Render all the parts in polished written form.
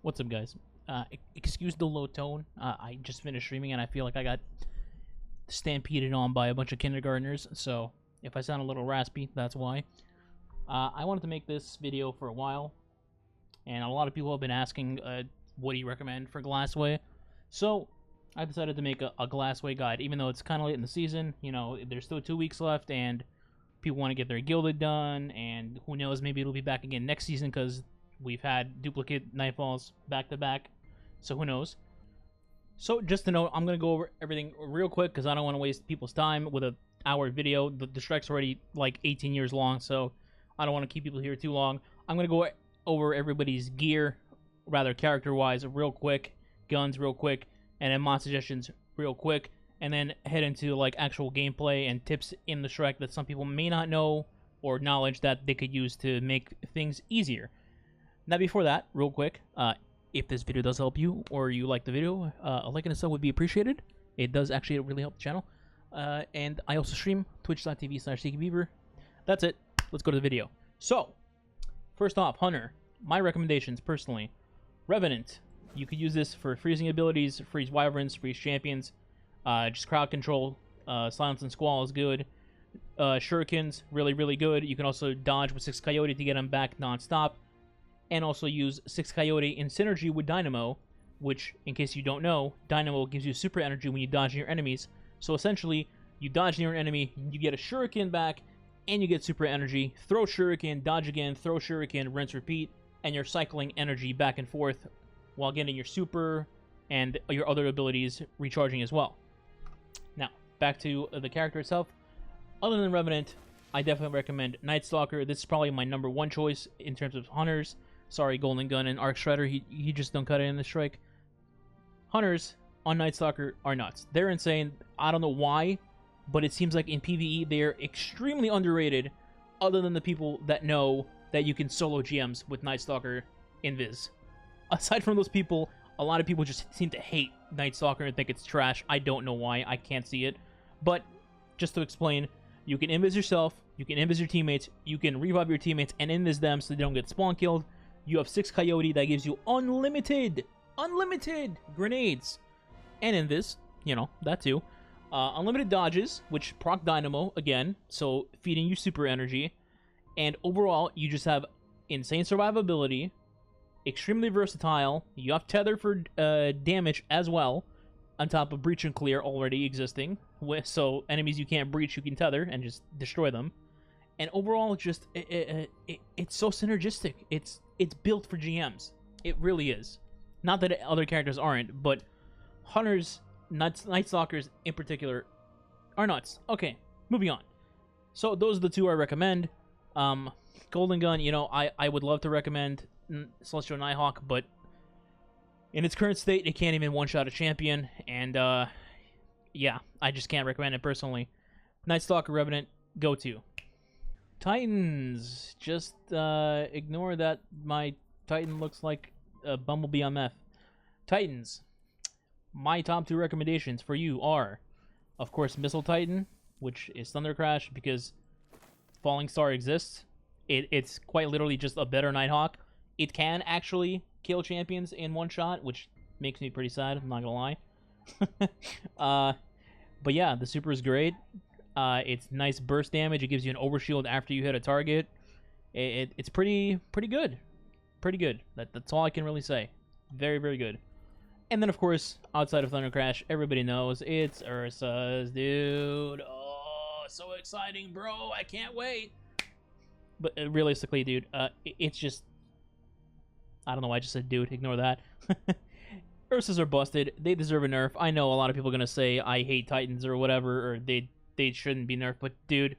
What's up, guys? Excuse the low tone. I just finished streaming and I feel like I got stampeded on by a bunch of kindergartners, so if I sound a little raspy, that's why. I wanted to make this video for a while, and a lot of people have been asking, what do you recommend for Glassway? So, I decided to make a Glassway guide, even though it's kind of late in the season. You know, there's still 2 weeks left, and people want to get their gilded done, and who knows, maybe it'll be back again next season, because we've had duplicate Nightfalls back-to-back, so who knows. So, just to note, I'm going to go over everything real quick, because I don't want to waste people's time with an hour video. The strike's already, like, 18 years long, so I don't want to keep people here too long. I'm going to go over everybody's gear, rather character-wise, real quick, guns real quick, and then mod suggestions real quick, and then head into, like, actual gameplay and tips in the Shrek that some people may not know, or knowledge that they could use to make things easier. Now, before that, real quick, if this video does help you, or you like the video, a like and a sub would be appreciated. It does actually really help the channel. And I also stream, twitch.tv/SeekyBeaver. That's it. Let's go to the video. So, first off, Hunter. My recommendations, personally. Revenant. You could use this for freezing abilities, freeze wyverns, freeze champions, just crowd control. Silence and Squall is good. Shurikens, really, really good. You can also dodge with 6 Coyote to get them back non-stop. And also use 6 Coyote in synergy with Dynamo, which, in case you don't know, Dynamo gives you super energy when you dodge near enemies. So essentially, you dodge near an enemy, you get a Shuriken back, and you get super energy. Throw Shuriken, dodge again, throw Shuriken, rinse, repeat, and you're cycling energy back and forth while getting your super and your other abilities recharging as well. Now, back to the character itself. Other than Revenant, I definitely recommend Night Stalker. This is probably my #1 choice in terms of hunters. Sorry, Golden Gun and Arc Shredder, he just don't cut it in the strike. Hunters on Night Stalker are nuts. They're insane. I don't know why, but it seems like in PvE they're extremely underrated, other than the people that know that you can solo GMs with Night Stalker Invis. Aside from those people, a lot of people just seem to hate Night Stalker and think it's trash. I don't know why. I can't see it. But, just to explain, you can Invis yourself, you can Invis your teammates, you can revive your teammates and Invis them so they don't get spawn killed. You have 6 Coyote that gives you unlimited grenades. And Invis, you know, that too. Unlimited dodges, which proc Dynamo, again, so feeding you super energy. And overall, you just have insane survivability, extremely versatile. You have Tether for damage as well, on top of Breach and Clear already existing. So enemies you can't breach, you can Tether and just destroy them. And overall, just it's so synergistic. It's built for GMs. It really is. Not that other characters aren't, but Hunters, Night Stalkers in particular, are nuts. Okay, moving on. So those are the 2 I recommend. Golden Gun, you know, I would love to recommend Celestial Nighthawk, but in its current state, it can't even one-shot a champion, and yeah, I just can't recommend it personally. Night Stalker, Revenant, go-to. Titans, just ignore that my Titan looks like a Bumblebee on meth. Titans, my top 2 recommendations for you are, of course, Missile Titan, which is Thunder Crash, because Falling Star exists. It's quite literally just a better Nighthawk. It can actually kill champions in one shot, which makes me pretty sad, I'm not gonna lie. But yeah, the super is great. It's nice burst damage. It gives you an overshield after you hit a target. It's pretty good. Pretty good. That's all I can really say. Very, very good. And then, of course, outside of Thunder Crash, everybody knows it's Ursa's, dude. Oh, so exciting, bro. I can't wait. But realistically, dude, it's just... I don't know why I just said dude. Ignore that. Ursas are busted. They deserve a nerf. I know a lot of people are going to say I hate Titans or whatever, or they shouldn't be nerfed, but dude,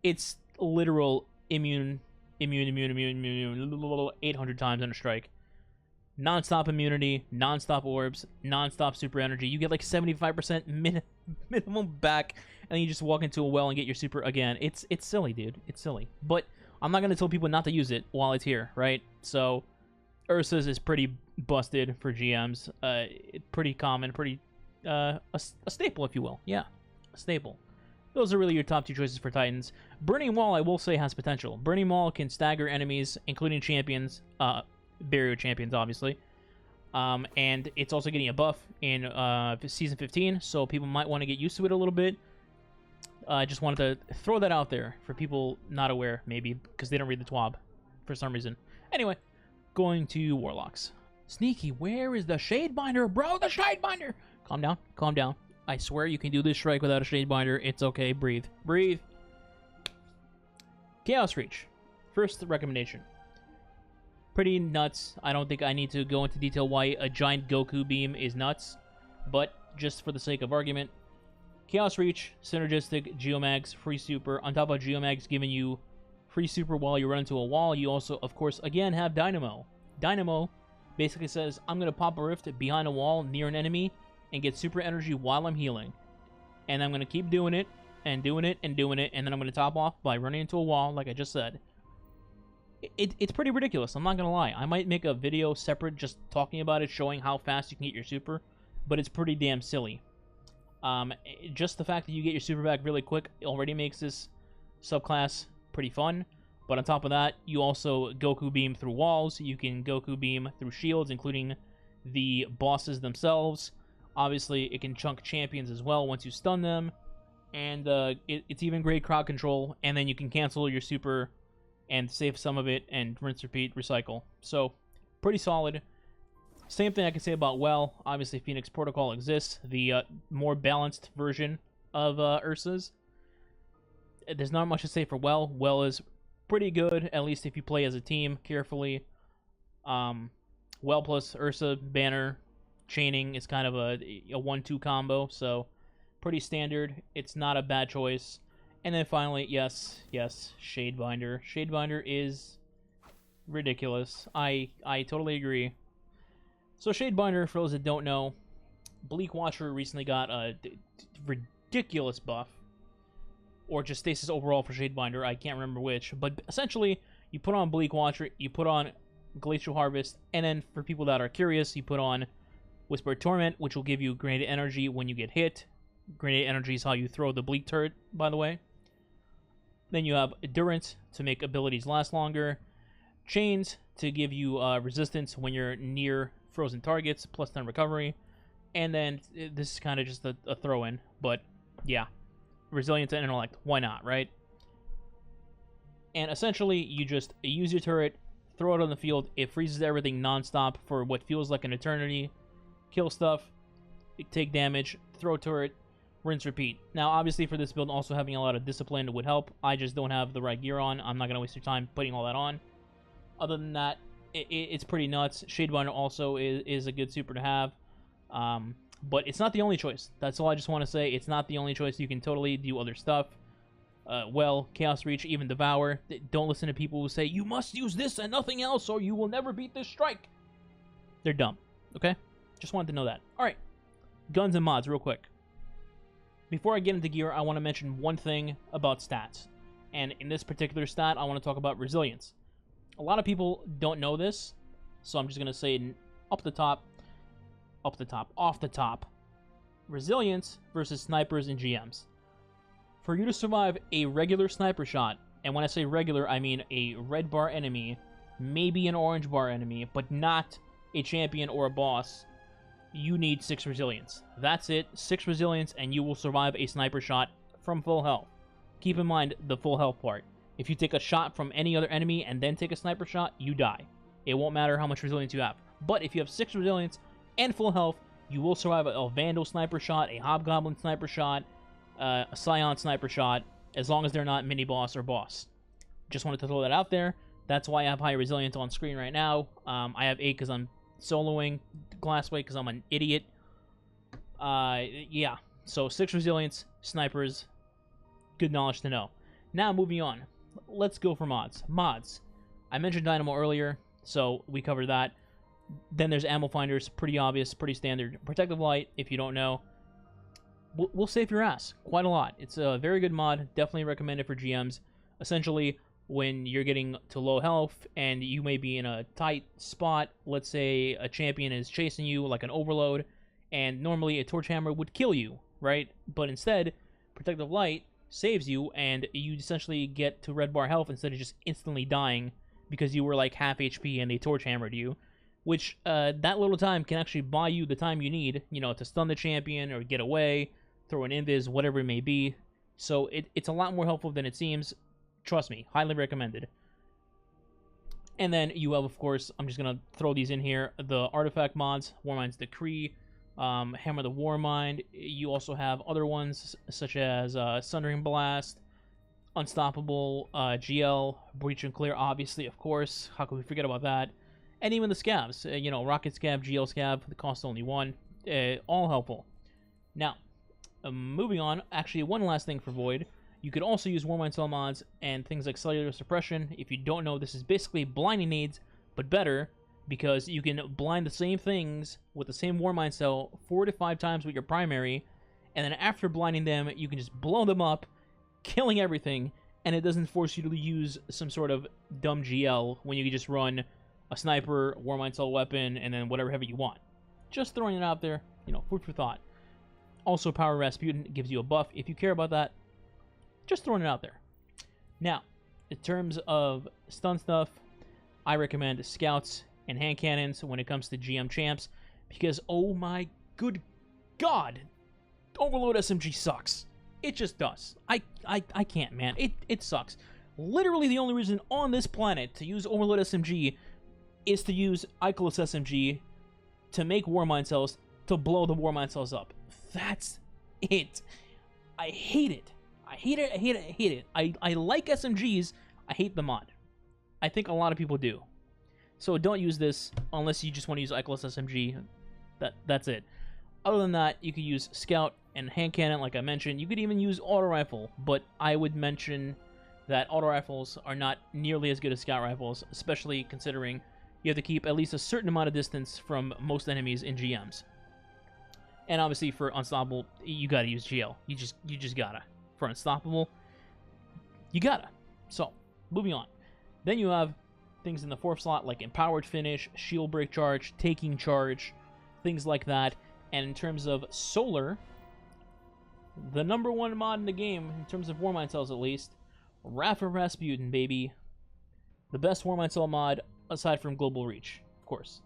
it's literal immune 800 times on a strike. Non-stop immunity, non-stop orbs, non-stop super energy. You get like 75% minimum back, and then you just walk into a well and get your super again. It's silly, dude. It's silly. But I'm not going to tell people not to use it while it's here, right? So, Ursa's is pretty busted for GMs. Pretty common, pretty a staple, if you will. Yeah, a staple. Those are really your top 2 choices for Titans. Burning Wall, I will say, has potential. Burning Wall can stagger enemies, including champions, barrier champions, obviously. And it's also getting a buff in Season 15, so people might want to get used to it a little bit. I just wanted to throw that out there for people not aware, maybe, because they don't read the TWAB for some reason. Anyway, going to Warlocks. Sneaky, where is the Shadebinder, bro? The Shadebinder! Calm down, calm down. I swear you can do this strike without a Shadebinder. It's okay, breathe. Breathe. Chaos Reach. First recommendation. Pretty nuts. I don't think I need to go into detail why a giant Goku beam is nuts, but just for the sake of argument, Chaos Reach, synergistic, Geomags, free super. On top of Geomags giving you free super while you run into a wall, you also, of course, again have DYNAMO. DYNAMO basically says, I'm going to pop a rift behind a wall near an enemy and get super energy while I'm healing. And I'm going to keep doing it, and doing it, and doing it, and then I'm going to top off by running into a wall, like I just said. It's pretty ridiculous, I'm not going to lie. I might make a video separate just talking about it, showing how fast you can get your super, but it's pretty damn silly. Just the fact that you get your super back really quick already makes this subclass pretty fun. But on top of that, you also Goku Beam through walls. You can Goku Beam through shields, including the bosses themselves. Obviously, it can chunk champions as well once you stun them. And it's even great crowd control. And then you can cancel your super and save some of it and rinse, repeat, recycle. So, pretty solid. Same thing I can say about Well. Obviously, Phoenix Protocol exists. The more balanced version of Ursa's. There's not much to say for Well. Well is pretty good, at least if you play as a team carefully. Well plus Ursa, Banner, chaining is kind of a 1-2 combo, so pretty standard. It's not a bad choice. And then finally, yes, Shadebinder. Shadebinder is ridiculous. I totally agree. So Shadebinder, for those that don't know, Bleak Watcher recently got a ridiculous buff. Or just stasis overall for Shadebinder, I can't remember which. But essentially, you put on Bleak Watcher, you put on Glacial Harvest, and then for people that are curious, you put on Whispered Torment, which will give you grenade energy when you get hit. Grenade energy is how you throw the Bleak turret, by the way. Then you have Endurance to make abilities last longer. Chains to give you resistance when you're near frozen targets, plus 10 recovery. And then this is kind of just a throw-in, but yeah. Resilience and Intellect, why not, right? And essentially, you just use your turret, throw it on the field, it freezes everything non-stop for what feels like an eternity, kill stuff, take damage, throw turret, rinse, repeat. Now, obviously, for this build, also having a lot of discipline would help. I just don't have the right gear on. I'm not going to waste your time putting all that on. Other than that, it's pretty nuts. Shadebinder also is a good super to have. But it's not the only choice. That's all I just want to say. It's not the only choice. You can totally do other stuff. Well, Chaos Reach, even Devour. Don't listen to people who say, you must use this and nothing else or you will never beat this strike. They're dumb. Okay? Just wanted to know that. Alright. Guns and mods, real quick. Before I get into gear, I want to mention one thing about stats. And in this particular stat, I want to talk about resilience. A lot of people don't know this, so I'm just going to say off the top. Resilience versus snipers and GMs. For you to survive a regular sniper shot, and when I say regular, I mean a red bar enemy, maybe an orange bar enemy, but not a champion or a boss, you need 6 resilience. That's it, 6 resilience, and you will survive a sniper shot from full health. Keep in mind the full health part. If you take a shot from any other enemy and then take a sniper shot, you die. It won't matter how much resilience you have. But if you have 6 resilience and full health, you will survive a Vandal sniper shot, a Hobgoblin sniper shot, a Scion sniper shot, as long as they're not mini-boss or boss. Just wanted to throw that out there. That's why I have high resilience on screen right now. I have 8 because I'm soloing Glassway because I'm an idiot. Yeah, so 6 resilience, snipers, good knowledge to know. Now, moving on. Let's go for mods. Mods. I mentioned DYNAMO earlier, so we covered that. Then there's ammo finders, pretty obvious, pretty standard. Protective Light, if you don't know, will save your ass quite a lot. It's a very good mod, definitely recommend it for GMs. Essentially, when you're getting to low health and you may be in a tight spot, let's say a champion is chasing you like an overload, and normally a Torch Hammer would kill you, right? But instead, Protective Light saves you, and you essentially get to red bar health instead of just instantly dying because you were like half HP and they Torch Hammered you. which that little time can actually buy you the time you need, you know, to stun the champion or get away, throw an invis, whatever it may be. So it's a lot more helpful than it seems. Trust me, highly recommended. And then you have, of course, I'm just going to throw these in here, the artifact mods, Warmind's Decree, Hammer the Warmind. You also have other ones, such as Sundering Blast, Unstoppable, GL, Breach and Clear, obviously, of course. How could we forget about that? And even the scabs, you know, Rocket Scab, GL Scab, the cost only one, all helpful. Now, moving on, actually, one last thing for Void. You could also use Warmind Cell mods and things like Cellular Suppression. If you don't know, this is basically blinding nades, but better, because you can blind the same things with the same Warmind Cell 4 to 5 times with your primary, and then after blinding them, you can just blow them up, killing everything, and it doesn't force you to use some sort of dumb GL when you can just run a sniper, Warmind Cell weapon, and then whatever heavy you want. Just throwing it out there, you know, food for thought. Also, Power Rasputin gives you a buff if you care about that. Just throwing it out there. Now, in terms of stun stuff, I recommend scouts and hand cannons when it comes to GM champs, because oh my good god, Overload SMG sucks. It just does. I can't, man. It sucks. Literally the only reason on this planet to use Overload SMG is to use Icarus SMG to make Warmind cells to blow the Warmind cells up. That's it. I hate it. I hate it, I hate it, I hate it. I like SMGs, I hate the mod. I think a lot of people do. So don't use this unless you just want to use Icarus SMG. That's it. Other than that, you could use Scout and Hand Cannon, like I mentioned. You could even use Auto Rifle, but I would mention that Auto Rifles are not nearly as good as Scout Rifles, especially considering you have to keep at least a certain amount of distance from most enemies in GMs. And obviously for Unstoppable, you gotta use GL. You just gotta. For Unstoppable, you gotta. So, moving on. Then you have things in the 4th slot like Empowered Finish, Shield Break Charge, Taking Charge, things like that. And in terms of Solar, the #1 mod in the game, in terms of Warmind cells at least, Wrath of Rasputin, baby. The best Warmind cell mod, aside from Global Reach, of course.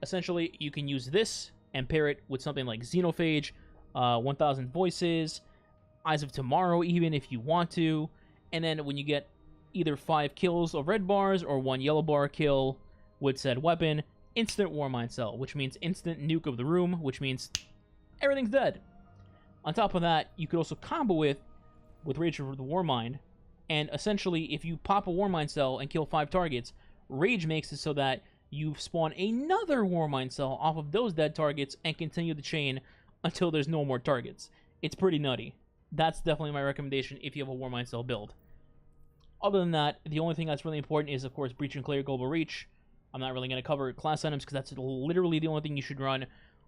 Essentially, you can use this and pair it with something like Xenophage, 1000 Voices, Eyes of Tomorrow, even if you want to. And then when you get either 5 kills of red bars or 1 yellow bar kill with said weapon, instant Warmind cell, which means instant nuke of the room, which means everything's dead. On top of that, you could also combo with Rage of the Warmind, and essentially, if you pop a Warmind cell and kill 5 targets, Rage makes it so that you spawn another Warmind cell off of those dead targets and continue the chain until there's no more targets. It's pretty nutty. That's definitely my recommendation if you have a Warmind cell build. Other than that, the only thing that's really important is, of course, Breach and Clear, Global Reach. I'm not really going to cover class items because that's literally the only thing you should run,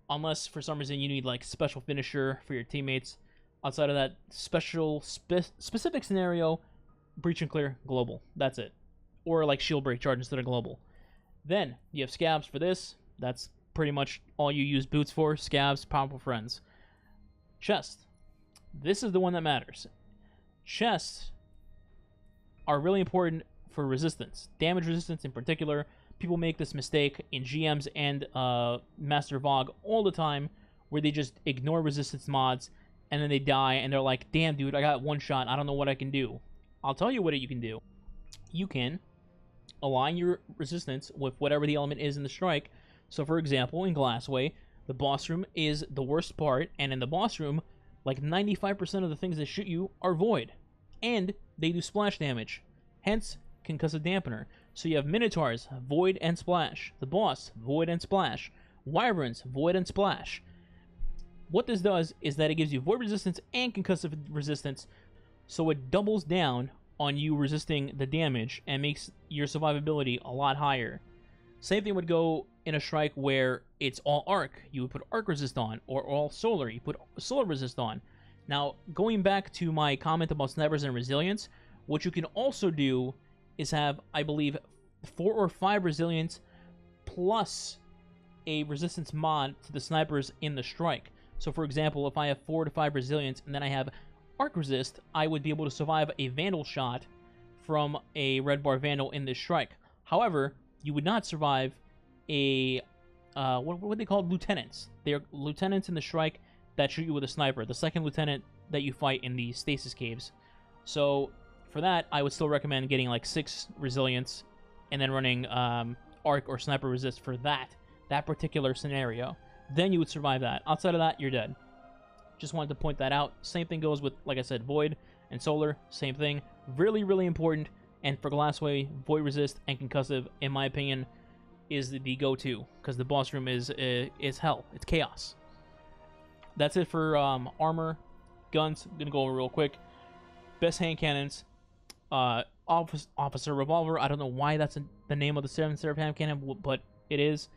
unless for some reason you need like special finisher for your teammates. Outside of that specific scenario, Breach and Clear, Global. That's it. Or like Shield Break Charge instead of Global. Then you have Scabs for this. That's pretty much all you use boots for. Scabs, Powerful Friends. Chest. This is the one that matters. Chests are really important for resistance. Damage resistance in particular. People make this mistake in GMs and Master Vogue all the time, where they just ignore resistance mods, and then they die, and they're like, damn, dude, I got one shot. I don't know what I can do. I'll tell you what you can do. You can align your resistance with whatever the element is in the strike. So, for example, in Glassway, the boss room is the worst part, and in the boss room, like 95% of the things that shoot you are void, and they do splash damage, hence concussive dampener. So you have Minotaurs, void and splash. The boss, void and splash. Wyverns, void and splash. What this does is that it gives you void resistance and concussive resistance, so it doubles down on you resisting the damage and makes your survivability a lot higher. Same thing would go in a strike where it's all arc. You would put arc resist on, or all solar. You put solar resist on. Now, going back to my comment about snipers and resilience, what you can also do is have, I believe, 4 or 5 resilience plus a resistance mod to the snipers in the strike. So, for example, if I have 4 to 5 resilience and then I have arc resist, I would be able to survive a vandal shot from a red bar vandal in this strike. However, you would not survive a what they call lieutenants. They're lieutenants in the strike that shoot you with a sniper. The second lieutenant that you fight in the stasis caves. So for that, I would still recommend getting like 6 resilience, and then running arc or sniper resist for that particular scenario. Then you would survive that. Outside of that, you're dead. Just wanted to point that out. Same thing goes with, like I said, Void and Solar. Same thing. Really, really important. And for Glassway, Void Resist and Concussive, in my opinion, is the go-to. Because the boss room is hell. It's chaos. That's it for armor. Guns. I'm going to go over real quick. Best hand cannons. Officer Revolver. I don't know why that's the name of the 7 Seraph hand cannon, but it is.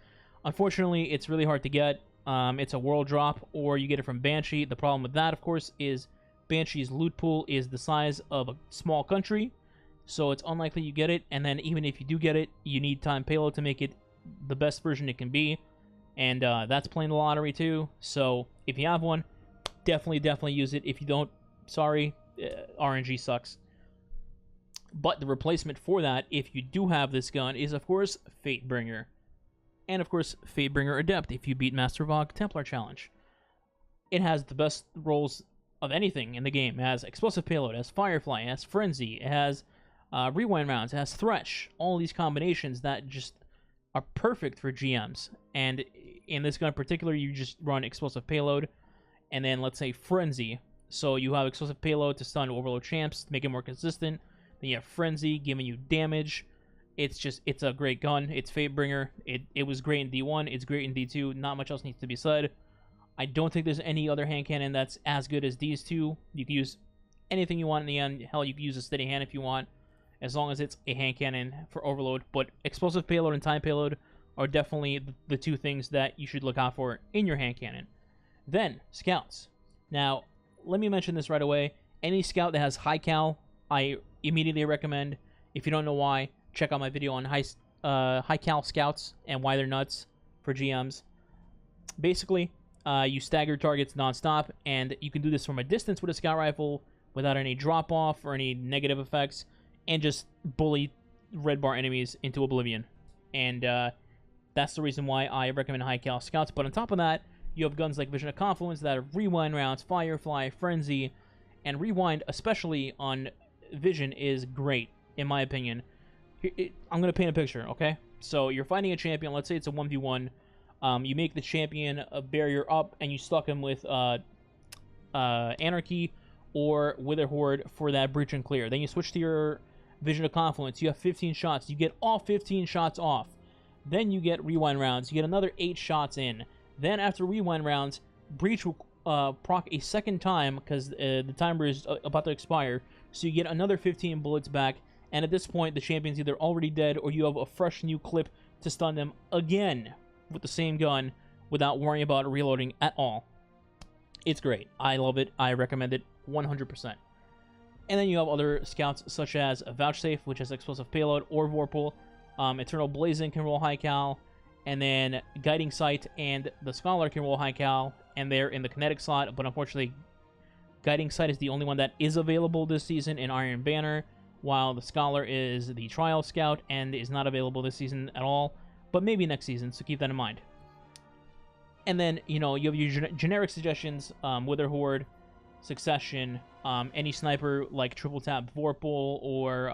Unfortunately, it's really hard to get. It's a world drop, or you get it from Banshee. The problem with that, of course, is Banshee's loot pool is the size of a small country, so it's unlikely you get it, and then even if you do get it, you need time payload to make it the best version it can be, and that's playing the lottery too. So if you have one, definitely use it. If you don't, sorry, RNG sucks. But the replacement for that, if you do have this gun, is of course Fatebringer. And of course, Fatebringer Adept if you beat Master Vogue Templar Challenge. It has the best rolls of anything in the game. It has Explosive Payload, it has Firefly, it has Frenzy, it has Rewind Rounds, it has Thresh. All these combinations that just are perfect for GMs. And in this gun in particular, you just run Explosive Payload, and then let's say Frenzy. So you have Explosive Payload to stun Overload champs, to make it more consistent. Then you have Frenzy, giving you damage. It's a great gun. It's Fatebringer. It was great in D1. It's great in D2. Not much else needs to be said. I don't think there's any other hand cannon that's as good as these two. You can use anything you want in the end. Hell, you can use a steady hand if you want, as long as it's a hand cannon for overload. But Explosive Payload and Time Payload are definitely the two things that you should look out for in your hand cannon. Then, Scouts. Now, let me mention this right away. Any Scout that has high cal, I immediately recommend. If you don't know why, check out my video on high cal scouts and why they're nuts for GMs. Basically, you stagger targets nonstop, and you can do this from a distance with a scout rifle without any drop off or any negative effects, and just bully red bar enemies into oblivion. And that's the reason why I recommend high cal scouts. But on top of that, you have guns like Vision of Confluence that have Rewind Rounds, Firefly, Frenzy, and Rewind, especially on Vision, is great in my opinion. I'm going to paint a picture, okay? So you're fighting a champion. Let's say it's a 1v1. You make the champion a barrier up, and you stuck him with Anarchy or Wither Horde for that breach and clear. Then you switch to your Vision of Confluence. You have 15 shots. You get all 15 shots off. Then you get Rewind Rounds. You get another 8 shots in. Then after Rewind Rounds, Breach will proc a second time because the timer is about to expire. So you get another 15 bullets back. And at this point, the champion's either already dead or you have a fresh new clip to stun them again with the same gun without worrying about reloading at all. It's great. I love it. I recommend it 100%. And then you have other scouts such as Vouchsafe, which has Explosive Payload, or Vorpal. Eternal Blazing can roll high cal. And then Guiding Sight and the Scholar can roll high cal. And they're in the kinetic slot. But unfortunately, Guiding Sight is the only one that is available this season in Iron Banner, while the Scholar is the Trial Scout and is not available this season at all, but maybe next season, so keep that in mind. And then, you know, you have your generic suggestions, Wither Horde, Succession, any sniper like Triple Tap Vorpal or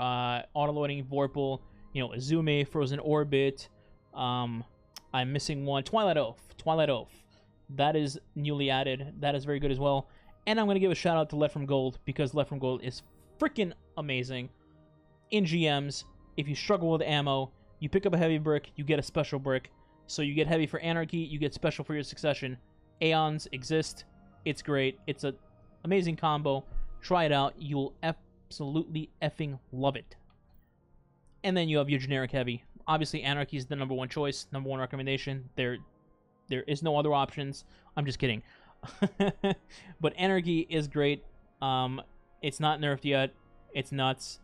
Autoloading Vorpal, you know, Azume, Frozen Orbit, I'm missing one, Twilight Oath. That is newly added. That is very good as well. And I'm going to give a shout out to Left from Gold, because Left from Gold is freaking amazing. In GMs, if you struggle with ammo, you pick up a heavy brick, you get a special brick. So you get heavy for Anarchy, you get special for your Succession. Aeons exist. It's great. It's an amazing combo. Try it out. You'll absolutely effing love it. And then you have your generic heavy. Obviously, Anarchy is the #1 choice, #1 recommendation. There is no other options. I'm just kidding. But Anarchy is great. It's not nerfed yet. It's nuts.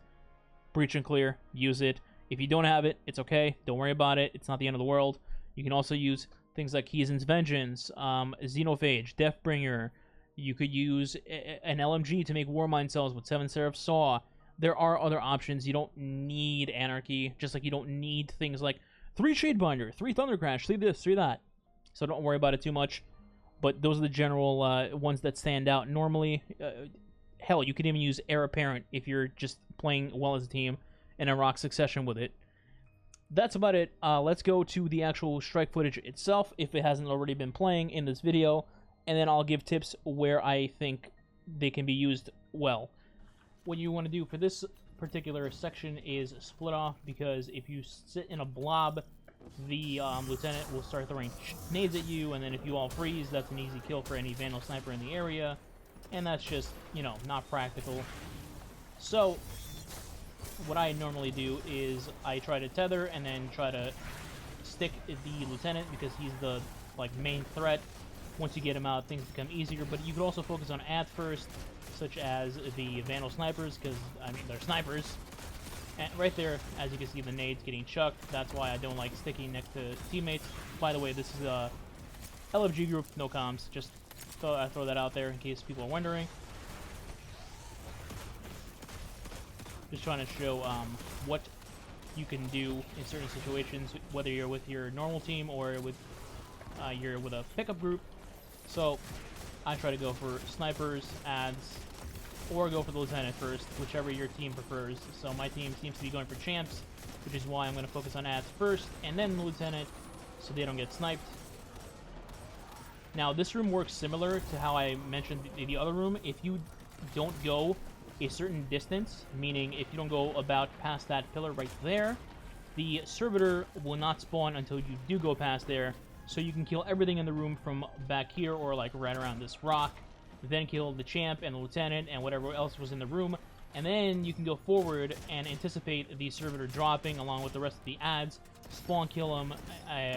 Breach and clear. Use it. If you don't have it, it's okay. Don't worry about it. It's not the end of the world. You can also use things like Heathen's Vengeance, Xenophage, Deathbringer. You could use an LMG to make Warmind cells with 7 Seraph Saw. There are other options. You don't need Anarchy, just like you don't need things like 3 Shadebinder, 3 Thunder Crash, 3 this, 3 that. So don't worry about it too much. But those are the general ones that stand out. Normally, hell, you could even use Heir Apparent if you're just playing well as a team and a rock succession with it. That's about it. Let's go to the actual strike footage itself, if it hasn't already been playing in this video, and then I'll give tips where I think they can be used well. What you want to do for this particular section is split off, because if you sit in a blob, the lieutenant will start throwing nades at you, and then if you all freeze, that's an easy kill for any Vandal sniper in the area, and that's just, you know, not practical. So what I normally do is I try to tether and then try to stick the lieutenant, because he's the main threat. Once you get him out, things become easier, but you could also focus on ads first, such as the Vandal snipers, because I mean they're snipers. And right there, as you can see, the nades getting chucked. That's why I don't like sticking next to teammates. By the way, this is a LFG group, no comms. Just I throw that out there in case people are wondering. Just trying to show what you can do in certain situations, whether you're with your normal team or with you're with a pickup group. So I try to go for snipers, ads, or go for the lieutenant first, whichever your team prefers. So my team seems to be going for champs, which is why I'm going to focus on ads first, and then the lieutenant, so they don't get sniped. Now, this room works similar to how I mentioned the other room. If you don't go a certain distance, meaning if you don't go about past that pillar right there, the servitor will not spawn until you do go past there, so you can kill everything in the room from back here or right around this rock, then kill the champ and the lieutenant and whatever else was in the room, and then you can go forward and anticipate the servitor dropping along with the rest of the ads, spawn kill them,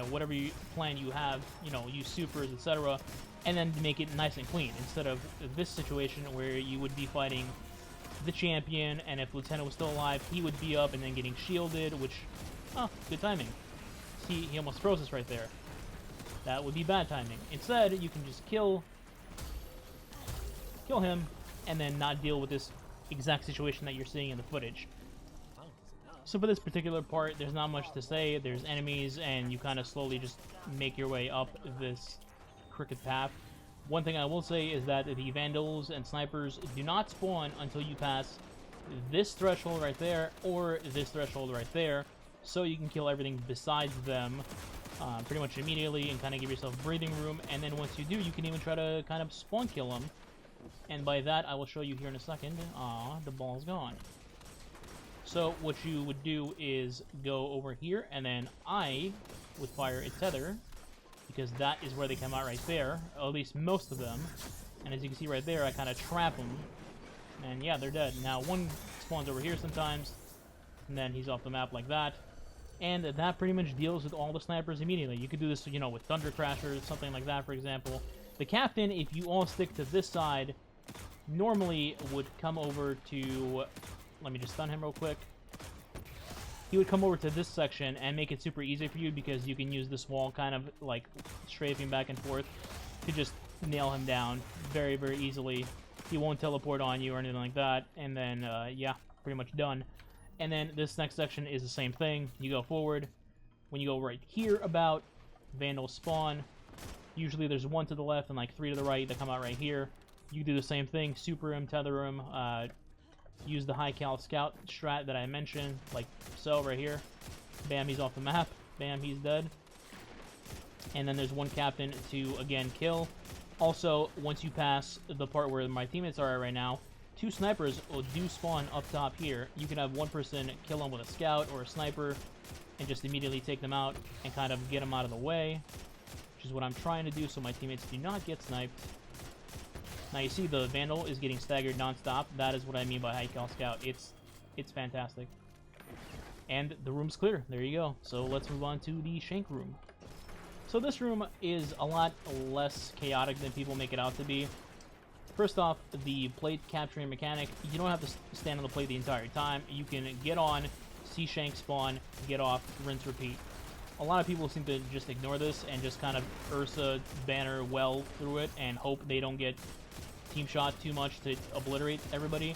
whatever plan you have, you know, use supers, etc., and then make it nice and clean, instead of this situation where you would be fighting the champion, and if lieutenant was still alive, he would be up and then getting shielded, which, oh, good timing. See, he almost froze us right there. That would be bad timing. Instead, you can just kill him, and then not deal with this exact situation that you're seeing in the footage. So for this particular part, there's not much to say. There's enemies, and you kind of slowly just make your way up this crooked path. One thing I will say is that the Vandals and Snipers do not spawn until you pass this threshold right there, or this threshold right there, so you can kill everything besides them pretty much immediately, and kind of give yourself breathing room. And then once you do, you can even try to kind of spawn kill them. And by that, I will show you here in a second. Aw, the ball's gone. So what you would do is go over here, and then I would fire a tether, because that is where they come out right there, at least most of them. And as you can see right there, I kind of trap them. And yeah, they're dead. Now, one spawns over here sometimes, and then he's off the map like that. And that pretty much deals with all the snipers immediately. You could do this, you know, with Thunder Crashers, something like that, for example. The captain, if you all stick to this side, normally would come over to... Let me just stun him real quick. He would come over to this section and make it super easy for you, because you can use this wall kind of like strafing back and forth to just nail him down very, very easily. He won't teleport on you or anything like that. And then, yeah, pretty much done. And then this next section is the same thing. You go forward. When you go right here about, Vandals spawn. Usually there's one to the left and like 3 to the right that come out right here. You do the same thing, super him, tether him, use the high cal scout strat that I mentioned, like so right here. Bam, he's off the map. Bam, he's dead. And then there's one captain to, again, kill. Also, once you pass the part where my teammates are at right now, 2 snipers do spawn up top here. You can have one person kill them with a scout or a sniper and just immediately take them out and kind of get them out of the way, which is what I'm trying to do so my teammates do not get sniped. Now you see the Vandal is getting staggered non-stop. That is what I mean by high cal scout. It's fantastic. And the room's clear. There you go. So let's move on to the Shank room. So this room is a lot less chaotic than people make it out to be. First off, the plate capturing mechanic, you don't have to stand on the plate the entire time. You can get on, see Shank spawn, get off, rinse, repeat. A lot of people seem to just ignore this and just kind of Ursa banner well through it and hope they don't get team shot too much to obliterate everybody.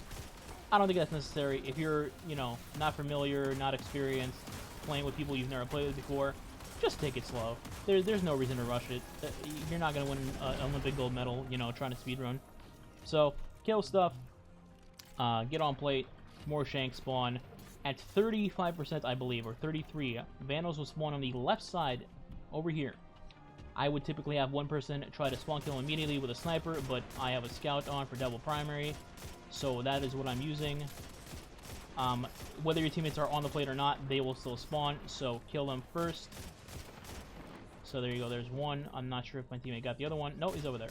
I don't think that's necessary. If you're, you know, not familiar, not experienced, playing with people you've never played with before, just take it slow. There's no reason to rush it. You're not going to win an Olympic gold medal, you know, trying to speedrun. So, kill stuff, get on plate, more shanks spawn. At 35%, I believe, or 33, Vandals will spawn on the left side over here. I would typically have one person try to spawn kill immediately with a sniper, but I have a scout on for double primary, so that is what I'm using. Whether your teammates are on the plate or not, they will still spawn, so kill them first. So there you go, there's one. I'm not sure if my teammate got the other one. No, he's over there.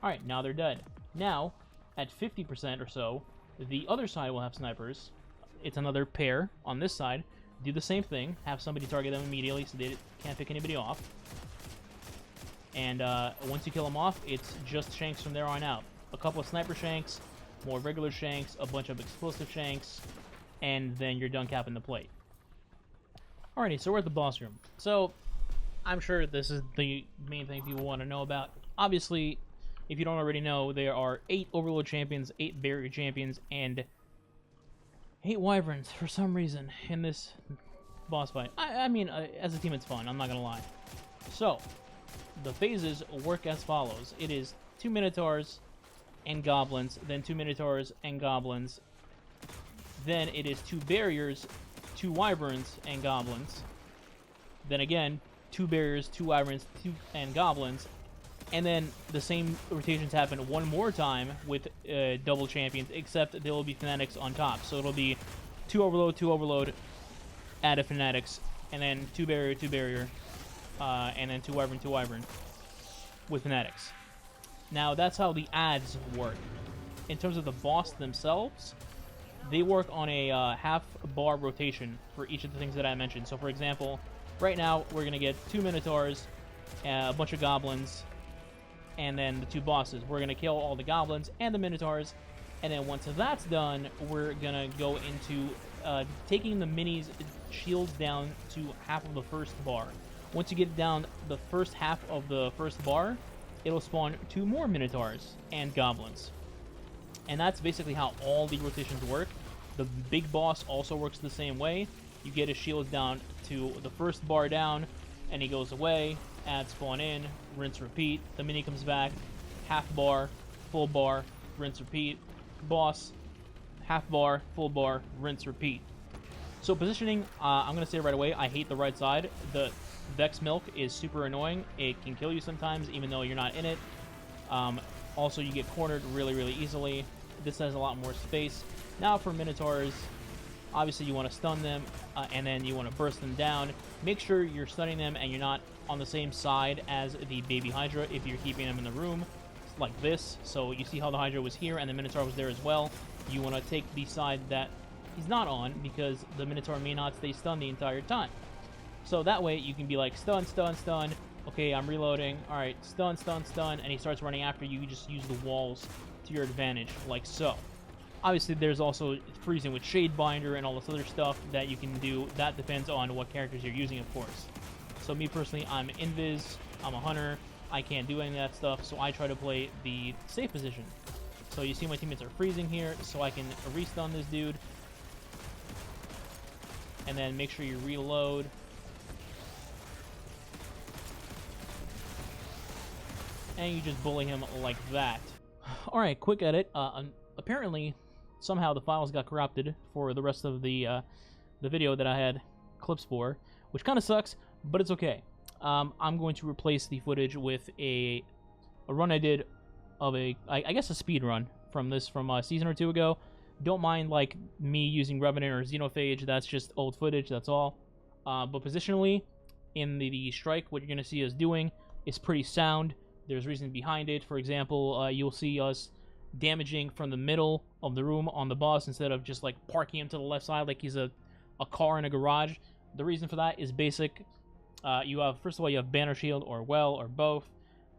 Alright, now they're dead. Now, at 50% or so, the other side will have snipers. It's another pair on this side. Do the same thing. Have somebody target them immediately so they can't pick anybody off. And once you kill them off, it's just shanks from there on out. A couple of sniper shanks, more regular shanks, a bunch of explosive shanks, and then you're done capping the plate. Alrighty, so we're at the boss room. So, I'm sure this is the main thing people want to know about. Obviously, if you don't already know, there are 8 Overload champions, 8 Barrier champions, and 8 Wyverns, for some reason, in this boss fight. I mean, as a team, it's fun, I'm not gonna lie. So, the phases work as follows. It is 2 Minotaurs and Goblins, then 2 Minotaurs and Goblins. Then it is 2 Barriers, 2 Wyverns and Goblins. Then again, 2 Barriers, 2 Wyverns, 2 and Goblins. And then the same rotations happen one more time with double champions, except there will be Fanatics on top. So it'll be 2 Overload, add a Fanatics, and then 2 Barrier, and then 2 Wyvern with Fanatics. Now, that's how the adds work. In terms of the boss themselves, they work on a half-bar rotation for each of the things that I mentioned. So, for example, right now, we're going to get 2 Minotaurs, a bunch of Goblins, and then the 2 bosses. We're going to kill all the Goblins and the Minotaurs, and then once that's done, we're going to go into taking the minis' shields down to half of the first bar. Once you get down the first half of the first bar, it'll spawn 2 more Minotaurs and Goblins. And that's basically how all the rotations work. The big boss also works the same way. You get his shields down to the first bar down, and he goes away, add spawn in, rinse repeat, the mini comes back, half bar, full bar, rinse repeat, boss, half bar, full bar, rinse repeat. So positioning, I'm going to say right away, I hate the right side. The Vex Milk is super annoying. It can kill you sometimes, even though you're not in it. Also, you get cornered really, really easily. This has a lot more space. Now for Minotaurs, obviously you want to stun them, and then you want to burst them down. Make sure you're stunning them and you're not on the same side as the baby Hydra if you're keeping them in the room, like this. So you see how the Hydra was here and the Minotaur was there as well. You want to take the side that he's not on, because the Minotaur may not stay stunned the entire time. So that way you can be like, stun, stun, stun. Okay, I'm reloading. Alright, stun, stun, stun. And he starts running after you. You just use the walls to your advantage, like so. Obviously, there's also freezing with Shadebinder and all this other stuff that you can do. That depends on what characters you're using, of course. So me personally, I'm Invis. I'm a hunter. I can't do any of that stuff, so I try to play the safe position. So you see my teammates are freezing here, so I can restun this dude. And then make sure you reload. And you just bully him like that. Alright, quick edit. Apparently, somehow the files got corrupted for the rest of the video that I had clips for, which kind of sucks, but it's okay. I'm going to replace the footage with a run I did of I guess a speed run from a season or 2 ago. Don't mind like me using Revenant or Xenophage. That's just old footage, that's all. But positionally, in the strike, what you're going to see us doing is pretty sound. There's reason behind it. For example, you'll see us damaging from the middle of the room on the boss instead of just like parking him to the left side like he's a car in a garage. The reason for that is basic. First of all, you have Banner Shield or Well or both.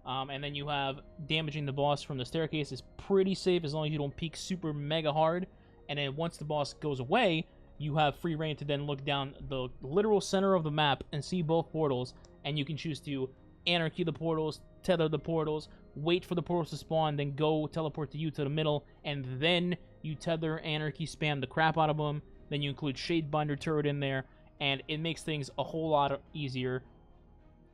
And then you have damaging the boss from the staircase is pretty safe as long as you don't peek super mega hard. And then once the boss goes away, you have free reign to then look down the literal center of the map and see both portals. And you can choose to anarchy the portals, tether the portals, wait for the portals to spawn, then go teleport to you to the middle, and then you tether, anarchy, spam the crap out of them. Then you include Shadebinder turret in there, and it makes things a whole lot easier,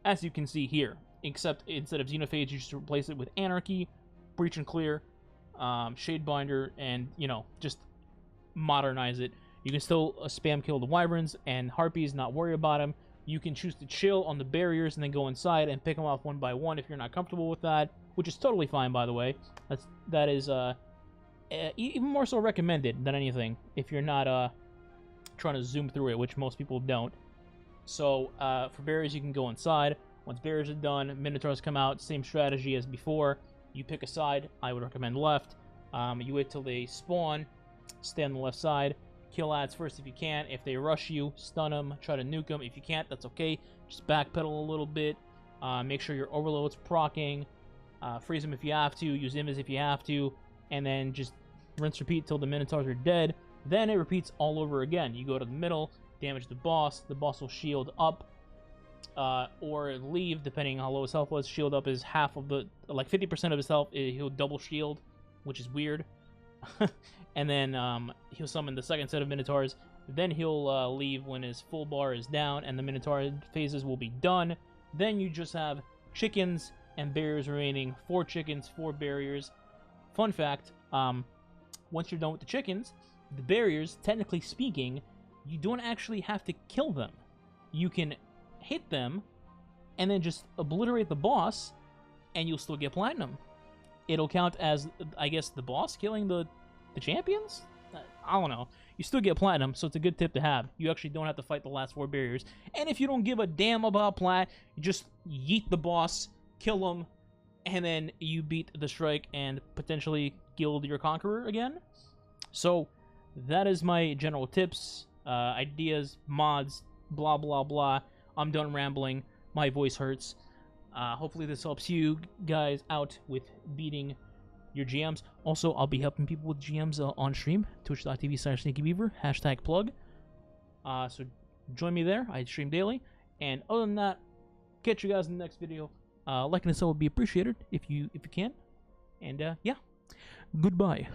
as you can see here. Except instead of Xenophage, you just replace it with Anarchy, Breach and Clear, Shadebinder, and, you know, just modernize it. You can still spam kill the Wyverns and Harpies, not worry about them. You can choose to chill on the barriers and then go inside and pick them off one by one if you're not comfortable with that, which is totally fine, by the way. That is even more so recommended than anything if you're not trying to zoom through it, which most people don't. So for barriers, you can go inside. Once barriers are done, Minotaurs come out. Same strategy as before. You pick a side. I would recommend left. You wait till they spawn. Stay on the left side. Kill ads first if you can. If they rush you, stun them, try to nuke them. If you can't, that's okay. Just backpedal a little bit. Make sure your overload's proccing. Freeze them if you have to. Use invis if you have to. And then just rinse repeat till the Minotaurs are dead. Then it repeats all over again. You go to the middle, damage the boss. The boss will shield up or leave, depending on how low his health was. Shield up is half of the, like 50% of his health. He'll double shield, which is weird. And then he'll summon the second set of Minotaurs. Then he'll leave when his full bar is down, and the Minotaur phases will be done. Then you just have chickens and barriers remaining. 4 chickens, 4 barriers. Fun fact, once you're done with the chickens, the barriers, technically speaking, you don't actually have to kill them. You can hit them, and then just obliterate the boss, and you'll still get platinum. It'll count as, I guess, the boss killing the champions? I don't know. You still get platinum, so it's a good tip to have. You actually don't have to fight the last 4 barriers. And if you don't give a damn about plat, you just yeet the boss, kill him, and then you beat the strike and potentially gild your conqueror again. So that is my general tips, ideas, mods, blah, blah, blah. I'm done rambling. My voice hurts. Hopefully this helps you guys out with beating your GMs. Also, I'll be helping people with GMs on stream, twitch.tv/sneakybeaver, #plug. So join me there. I stream daily. And other than that, catch you guys in the next video. Liking and sub would be appreciated if you can. And yeah, goodbye.